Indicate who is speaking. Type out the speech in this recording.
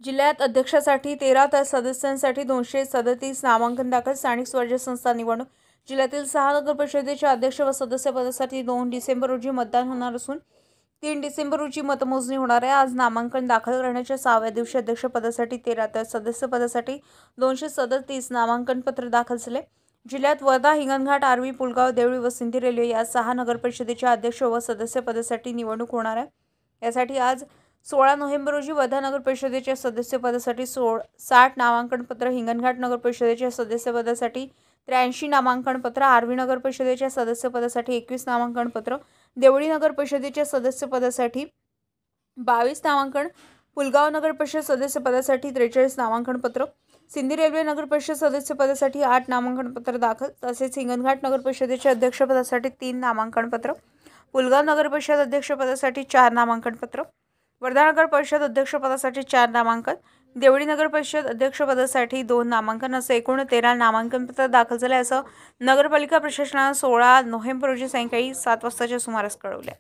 Speaker 1: जिल्ह्यात अध्यक्षासाठी 13 तर सदस्यांसाठी 237 नामांकन दाखल. स्थानिक स्वराज्य संस्था निवडणूक. जिल्ह्यातील 6 नगरपरिषदेच्या अध्यक्ष व सदस्यपदासाठी 2 डिसेंबर रोजी मतदान होणार असून 3 डिसेंबर रोजी मतमोजणी होणार आहे. आज नामांकन दाखल करण्याच्या 6व्या दिवशी अध्यक्षपदासाठी 13 तर सदस्यपदासाठी 237 नामांकन पत्र दाखल झाले. जिल्ह्यात वर्धा, हिंगणघाट, आर्वी, पुलगाव, देवळी व सिंधी रेल्वे या 6 नगरपरिषदेच्या अध्यक्ष व सदस्यपदासाठी निवडणूक होणार आहे. यासाठी आज 16 नोव्हेंबर रोजी वर्धा नगर परिषदेच्या सदस्यपदासाठी 60 नामांकन पत्र, हिंगणघाट नगर परिषदेच्या सदस्यपदासाठी 83 नामांकन पत्र, आर्वी नगर परिषदेच्या सदस्यपदासाठी 21 नामांकन पत्र, देवळी नगर परिषदेच्या सदस्यपदासाठी 22 नामांकन, पुलगाव नगर परिषद सदस्यपदासाठी 43 नामांकन पत्र, सिंधी रेल्वे नगर परिषद सदस्यपदासाठी 8 नामांकन पत्र दाखल. तसेच हिंगणघाट नगर परिषदेच्या अध्यक्षपदासाठी 3 नामांकन पत्र, पुलगाव नगर परिषद अध्यक्षपदासाठी 4 नामांकन पत्र, वर्धा नगर परिषद अध्यक्षपदासाठी 4 नामांकन, देवळी नगर परिषद अध्यक्षपदासाठी 2 नामांकन असे एकूण 13 नामांकन पत्र दाखल झाले असं नगरपालिका प्रशासनानं 16 नोव्हेंबर रोजी सायंकाळी 7 वाजताच्या सुमारास कळवले.